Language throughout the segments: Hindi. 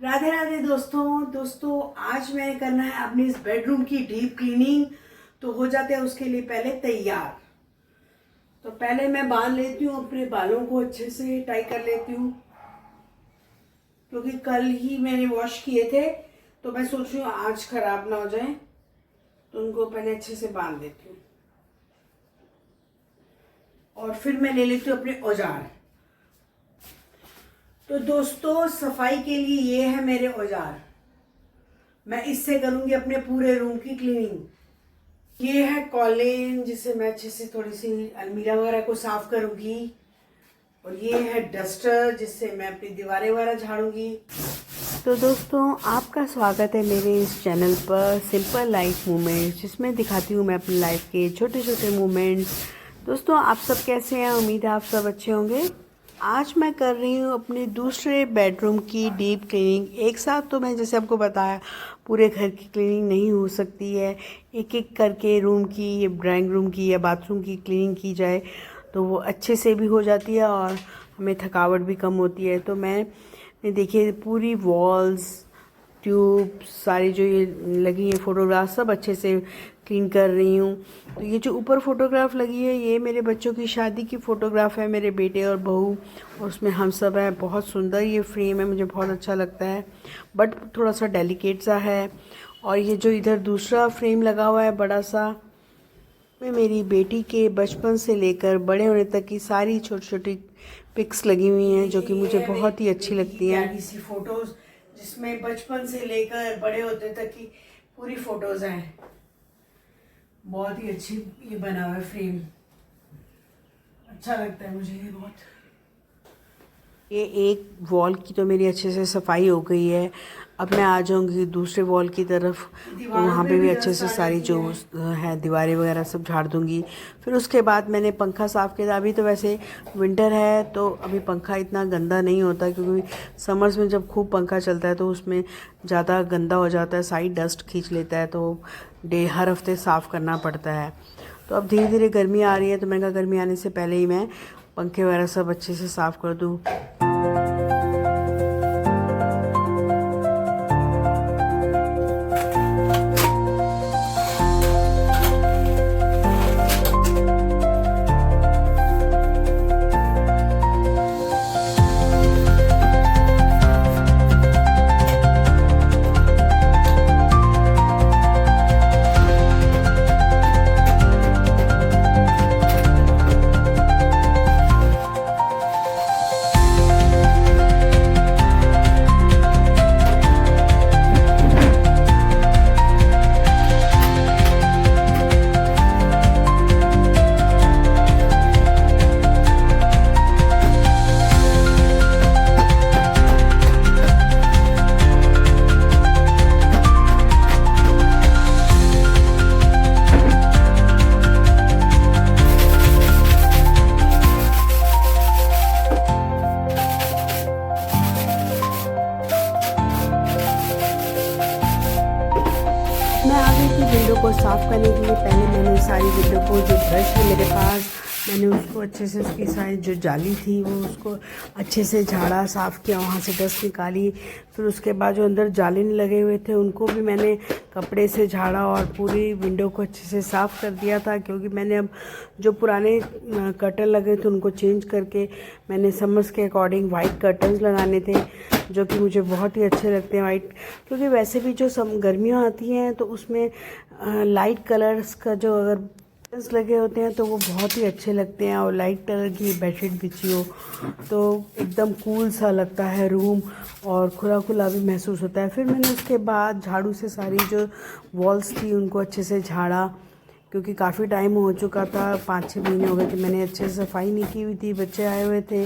राधे राधे दोस्तों आज मैंने करना है अपनी इस बेडरूम की डीप क्लीनिंग। तो हो जाते हैं उसके लिए पहले तैयार। तो पहले मैं बांध लेती हूँ, अपने बालों को अच्छे से टाई कर लेती हूँ, क्योंकि कल ही मैंने वॉश किए थे। तो मैं सोच रही हूँ आज खराब ना हो जाए, तो उनको पहले अच्छे से बांध देती हूँ। और फिर मैं ले लेती हूँ अपने औजार। तो दोस्तों सफाई के लिए ये है मेरे औजार। मैं इससे करूंगी अपने पूरे रूम की क्लीनिंग। ये है कॉलिन, जिससे मैं अच्छे से थोड़ी सी अलमीरा वगैरह को साफ करूंगी। और ये है डस्टर, जिससे मैं अपनी दीवारें वगैरह झाड़ूंगी। तो दोस्तों आपका स्वागत है मेरे इस चैनल पर सिंपल लाइफ मोमेंट्स, जिसमें दिखाती हूँ मैं अपनी लाइफ के छोटे छोटे मोमेंट्स। दोस्तों आप सब कैसे हैं? उम्मीद है आप सब अच्छे होंगे। आज मैं कर रही हूँ अपने दूसरे बेडरूम की डीप क्लीनिंग। एक साथ तो मैं जैसे आपको बताया पूरे घर की क्लीनिंग नहीं हो सकती है, एक एक करके रूम की या ड्राइंग रूम की या बाथरूम की क्लीनिंग की जाए तो वो अच्छे से भी हो जाती है और हमें थकावट भी कम होती है। तो मैं देखिए पूरी वॉल्स, ट्यूब सारी जो ये लगी है फोटोग्राफ सब अच्छे से क्लीन कर रही हूँ। तो ये जो ऊपर फोटोग्राफ लगी है ये मेरे बच्चों की शादी की फ़ोटोग्राफ है, मेरे बेटे और बहू, और उसमें हम सब हैं। बहुत सुंदर ये फ्रेम है, मुझे बहुत अच्छा लगता है, बट थोड़ा सा डेलिकेट सा है। और ये जो इधर दूसरा फ्रेम लगा हुआ है बड़ा सा, में मेरी बेटी के बचपन से लेकर बड़े होने तक की सारी छोटी छोटी पिक्स लगी हुई हैं, जो कि मुझे बहुत ही अच्छी लगती हैं। इसी फोटोज़ जिसमें बचपन से लेकर बड़े होते तक की पूरी फोटोज़ हैं। बहुत ही अच्छी ये बना हुआ है फ्रेम, अच्छा लगता है मुझे ये बहुत। ये एक वॉल की तो मेरी अच्छे से सफाई हो गई है। अब मैं आ जाऊंगी दूसरे वॉल की तरफ, तो वहाँ पे भी अच्छे से सारी जो है दीवारें वगैरह सब झाड़ दूंगी। फिर उसके बाद मैंने पंखा साफ़ किया। अभी तो वैसे विंटर है तो अभी पंखा इतना गंदा नहीं होता, क्योंकि समर्स में जब खूब पंखा चलता है तो उसमें ज़्यादा गंदा हो जाता है, साइड डस्ट खींच लेता है, तो हर हफ्ते साफ़ करना पड़ता है। तो अब धीरे धीरे गर्मी आ रही है, तो मैंने कहा गर्मी आने से पहले ही मैं पंखे वगैरह सब अच्छे से साफ़ कर दूँ। मैं आ गई थी विंडो को साफ़ करने के लिए। पहले मैंने सारी विंडो को, जो ब्रश है मेरे पास, मैंने उसको अच्छे से, उसकी सारी जो जाली थी वो उसको अच्छे से झाड़ा, साफ़ किया, वहाँ से डस्ट निकाली। फिर उसके बाद जो अंदर जाली लगे हुए थे उनको भी मैंने कपड़े से झाड़ा और पूरी विंडो को अच्छे से साफ़ कर दिया था, क्योंकि मैंने अब जो पुराने कर्टन लगे थे उनको चेंज करके मैंने समर्स के अकॉर्डिंग वाइट कर्टन्स लगाने थे, जो कि मुझे बहुत ही अच्छे लगते हैं वाइट। क्योंकि वैसे भी जो गर्मियाँ आती हैं तो उसमें लाइट कलर्स का जो अगर कर्टन्स लगे होते हैं तो वो बहुत ही अच्छे लगते हैं, और लाइट कलर की बेडशीट बिछी हो तो एकदम कूल सा लगता है रूम, और खुला खुला भी महसूस होता है। फिर मैंने उसके बाद झाड़ू से सारी जो वॉल्स थी उनको अच्छे से झाड़ा, क्योंकि काफ़ी टाइम हो चुका था, 5-6 महीने हो गए थे मैंने अच्छे से सफाई नहीं की हुई थी, बच्चे आए हुए थे।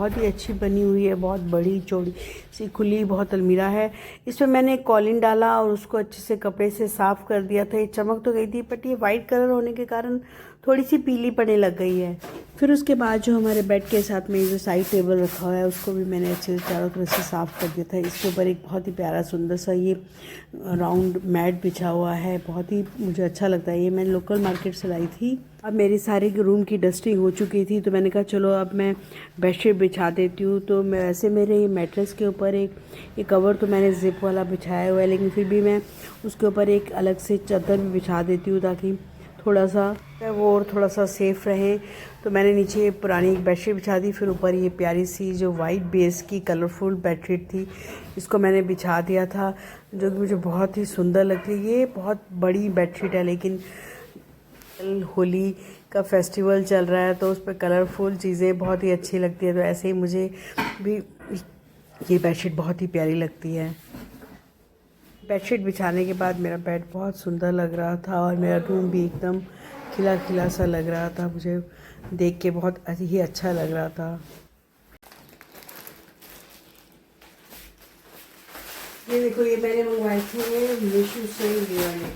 बहुत ही अच्छी बनी हुई है, बहुत बड़ी चौड़ी सी खुली बहुत अलमीरा है। इसमें मैंने कॉलिन डाला और उसको अच्छे से कपड़े से साफ़ कर दिया था। ये चमक तो गई थी बट ये वाइट कलर होने के कारण थोड़ी सी पीली पड़ने लग गई है। फिर उसके बाद जो हमारे बेड के साथ में जो साइड टेबल रखा हुआ है उसको भी मैंने अच्छे से चारों तरफ से साफ़ कर दिया था। इसके ऊपर एक बहुत ही प्यारा सुंदर सा ये राउंड मैट बिछा हुआ है, बहुत ही मुझे अच्छा लगता है। ये मैंने लोकल मार्केट से लाई थी। अब मेरी सारी रूम की डस्टिंग हो चुकी थी तो मैंने कहा चलो अब मैं बेडशीट बिछा देती हूँ। तो मैं वैसे मेरे ये मैट्रेस के ऊपर एक कवर तो मैंने जिप वाला बिछाया हुआ है, लेकिन फिर भी मैं उसके ऊपर एक अलग से चादर भी बिछा देती हूँ ताकि थोड़ा सा वो और थोड़ा सा सेफ़ रहे। तो मैंने नीचे पुरानी एक बेडशीट बिछा दी, फिर ऊपर ये प्यारी सी जो वाइट बेस की कलरफुल बेडशीट थी इसको मैंने बिछा दिया था, जो कि मुझे बहुत ही सुंदर लगती है। ये बहुत बड़ी बेडशीट है लेकिन होली का फेस्टिवल चल रहा है तो उस पर कलरफुल चीज़ें बहुत ही अच्छी लगती है। तो ऐसे ही मुझे भी ये बेडशीट बहुत ही प्यारी लगती है। बेडशीट बिछाने के बाद मेरा बेड बहुत सुंदर लग रहा था और मेरा रूम भी एकदम खिला खिला सा लग रहा था। मुझे देख के बहुत ही अच्छा लग रहा था। ये देखो, ये मैंने मंगवाए थे मीशो से, ये वाले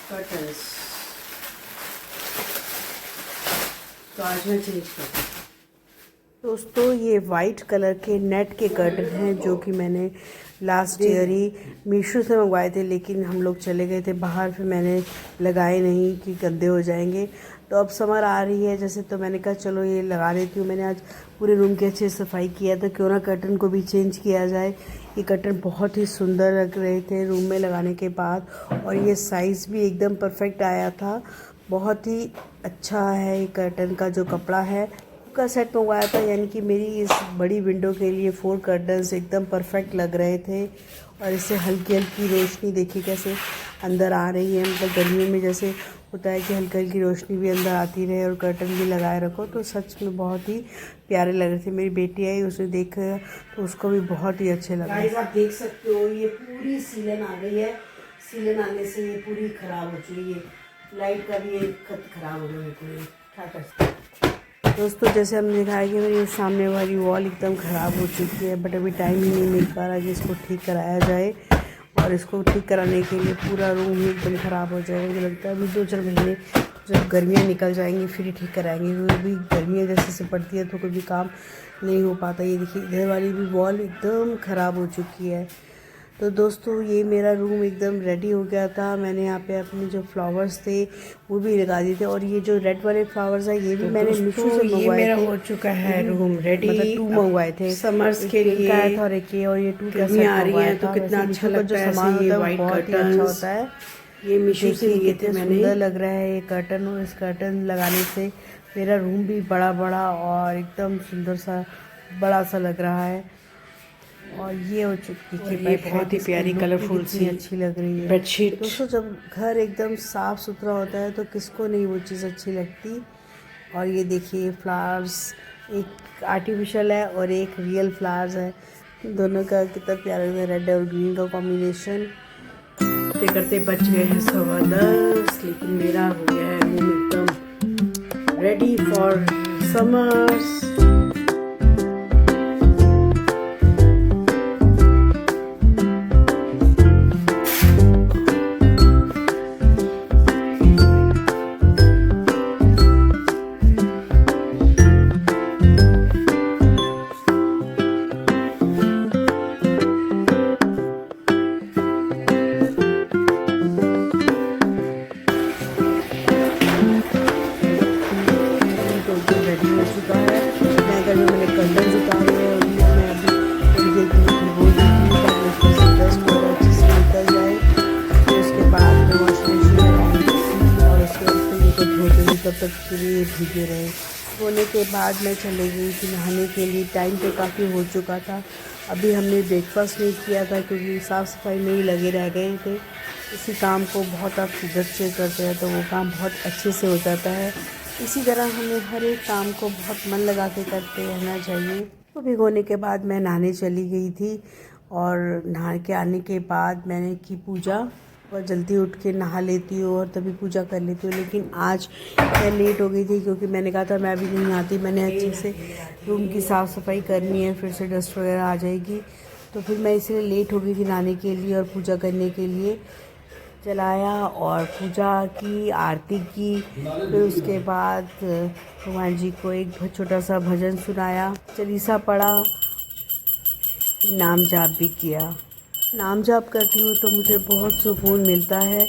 कर्टन्स। तो आज मैं चेंज करती हूँ। दोस्तों ये वाइट कलर के नेट के कर्टन हैं जो कि मैंने लास्ट ईयर ही मीशो से मंगवाए थे, लेकिन हम लोग चले गए थे बाहर, फिर मैंने लगाए नहीं कि गंदे हो जाएंगे। तो अब समर आ रही है जैसे, तो मैंने कहा चलो ये लगा लेती हूँ। मैंने आज पूरे रूम की अच्छी सफाई किया तो क्यों ना कर्टन को भी चेंज किया जाए। ये कर्टन बहुत ही सुंदर लग रहे थे रूम में लगाने के बाद, और ये साइज़ भी एकदम परफेक्ट आया था। बहुत ही अच्छा है ये कर्टन का जो कपड़ा है का सेट मंगवाया था, यानी कि मेरी इस बड़ी विंडो के लिए 4 कर्टन्स एकदम परफेक्ट लग रहे थे। और इससे हल्की हल्की रोशनी देखिए कैसे अंदर आ रही है, मतलब गर्मियों में जैसे होता है कि हल्की हल्की रोशनी भी अंदर आती रहे और कर्टन भी लगाए रखो, तो सच में बहुत ही प्यारे लग रहे थे। मेरी बेटी आई, उसे देख तो उसको भी बहुत ही अच्छे लगे। गाइस आप देख सकते हो ये पूरी सीलन आ गई है। सीलन आने से ये पूरी ख़राब हो चुकी है, लाइट का भी एक खत ख़राब हो गया। बिल्कुल क्या कर सकते दोस्तों, जैसे हमने देखा है कि मेरी सामने वाली वॉल एकदम ख़राब हो चुकी है, बट अभी टाइम ही नहीं मिल पा रहा कि इसको ठीक कराया जाए। और इसको ठीक कराने के लिए पूरा रूम ही एकदम ख़राब हो जाएगा। मुझे लगता है अभी 2-4 महीने जब गर्मियाँ निकल जाएंगी फिर ही ठीक कराएंगे, क्योंकि अभी गर्मियाँ जैसे से पड़ती है तो कोई भी काम नहीं हो पाता। ये देखिए इधर वाली भी वॉल एकदम ख़राब हो चुकी है। तो दोस्तों ये मेरा रूम एकदम रेडी हो गया था। मैंने यहाँ पे अपने जो फ्लावर्स थे वो भी लगा दिए थे, और ये जो रेड वाले फ्लावर्स है ये भी मैंने मीशो से मंगवाए थे। मेरा हो चुका है रूम रेडी, मतलब 2 मंगवाए थे समर्स के लिए था, और एक ये और ये 2 कैसे आ रही है तो कितना अच्छा लगता है। सामान होता है बहुत ही अच्छा होता है। ये मीशो से लिए थे मैंने, सुंदर लग रहा है ये कर्टन, और इस कर्टन लगाने से मेरा रूम भी बड़ा बड़ा और एकदम सुंदर सा बड़ा सा लग रहा है। और ये हो चुकी है, ये बहुत ही प्यारी कलरफुल सी अच्छी लग रही है बेडशीट। दोस्तों जब घर एकदम साफ़ सुथरा होता है तो किसको नहीं वो चीज़ अच्छी लगती। और ये देखिए फ्लावर्स, एक आर्टिफिशियल है और एक रियल फ्लावर्स है, दोनों का कितना प्यारा लगता है, रेड और ग्रीन का कॉम्बिनेशन। करते करते बच गए हैं 10:15, लेकिन मेरा हो गया है रूम एकदम रेडी फॉर समर्स। तब तक के लिए भीगे रहे। होने के बाद मैं चली गई थी नहाने के लिए। टाइम तो काफ़ी हो चुका था, अभी हमने ब्रेकफास्ट नहीं किया था क्योंकि साफ़ सफाई में ही लगे रह गए थे। इसी काम को बहुत आप शिद्दत से करते हैं तो वो काम बहुत अच्छे से हो जाता है। इसी तरह हमें हर एक काम को बहुत मन लगा के करते रहना चाहिए। तो भिगोने के बाद मैं नहाने चली गई थी, और नहा के आने के बाद मैंने की पूजा। और जल्दी उठ के नहा लेती हूँ और तभी पूजा कर लेती हूँ। लेकिन आज मैं लेट हो गई थी क्योंकि मैंने कहा था मैं अभी नहीं आती, मैंने अच्छे से रूम की साफ़ सफाई करनी है, फिर से डस्ट वगैरह आ जाएगी, तो फिर मैं इसलिए लेट हो गई थी नहाने के लिए और पूजा करने के लिए। जलाया और पूजा की, आरती की, फिर उसके बाद भगवान जी को एक छोटा सा भजन सुनाया, चालीसा पढ़ा, नाम जाप भी किया। नाम जाप करती हूँ तो मुझे बहुत सुकून मिलता है।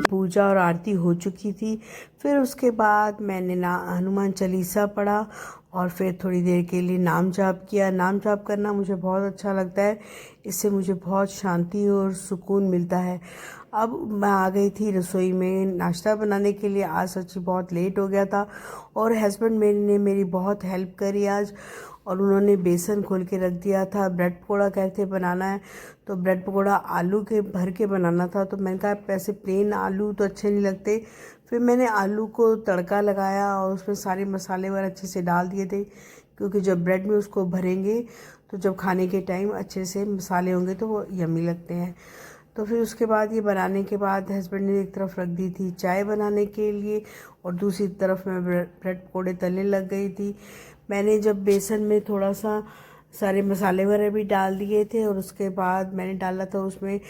पूजा और आरती हो चुकी थी, फिर उसके बाद मैंने हनुमान चालीसा पढ़ा और फिर थोड़ी देर के लिए नाम जाप किया। नाम जाप करना मुझे बहुत अच्छा लगता है, इससे मुझे बहुत शांति और सुकून मिलता है। अब मैं आ गई थी रसोई में नाश्ता बनाने के लिए। आज सच्ची बहुत लेट हो गया था और हस्बैंड मेरे ने मेरी बहुत हेल्प करी आज, और उन्होंने बेसन खोल के रख दिया था। ब्रेड पकौड़ा कहते बनाना है, तो ब्रेड पकौड़ा आलू के भर के बनाना था, तो मैंने कहा ऐसे प्लेन आलू तो अच्छे नहीं लगते। फिर मैंने आलू को तड़का लगाया और उसमें सारे मसाले वगैरह अच्छे से डाल दिए थे, क्योंकि जब ब्रेड में उसको भरेंगे तो जब खाने के टाइम अच्छे से मसाले होंगे तो वो यम्मी लगते हैं। तो फिर उसके बाद ये बनाने के बाद हस्बैंड ने एक तरफ रख दी थी चाय बनाने के लिए और दूसरी तरफ मैं ब्रेड पकौड़े तलने लग गई थी। मैंने जब बेसन में थोड़ा सा सारे मसाले वगैरह भी डाल दिए थे और उसके बाद मैंने डाला था उसमें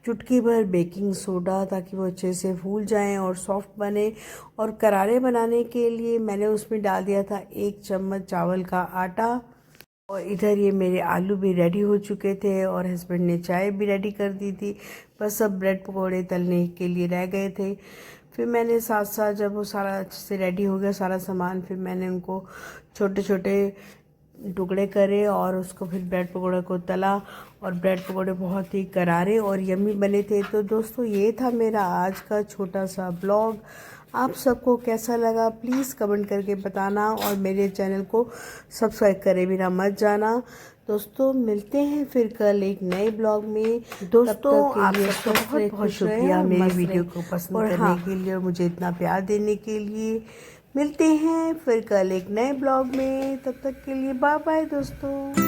चुटकी भर बेकिंग सोडा, ताकि वो अच्छे से फूल जाएं और सॉफ्ट बने। और करारे बनाने के लिए मैंने उसमें डाल दिया था 1 चम्मच चावल का आटा। और इधर ये मेरे आलू भी रेडी हो चुके थे और हस्बैंड ने चाय भी रेडी कर दी थी। बस अब ब्रेड पकौड़े तलने के लिए रह गए थे। फिर मैंने साथ साथ जब वो सारा अच्छे से रेडी हो गया सारा सामान, फिर मैंने उनको छोटे छोटे टुकड़े करे और उसको फिर ब्रेड पकौड़े को तला, और ब्रेड पकौड़े बहुत ही करारे और यम्मी बने थे। तो दोस्तों ये था मेरा आज का छोटा सा ब्लॉग। आप सबको कैसा लगा प्लीज़ कमेंट करके बताना, और मेरे चैनल को सब्सक्राइब करे बिना मत जाना। दोस्तों मिलते हैं फिर कल एक नए ब्लॉग में। दोस्तों आप सबका बहुत बहुत शुक्रिया मेरी वीडियो को पसंद करने के लिए और मुझे इतना प्यार देने के लिए। मिलते हैं फिर कल एक नए ब्लॉग में, तब तक के लिए बाय बाय दोस्तों।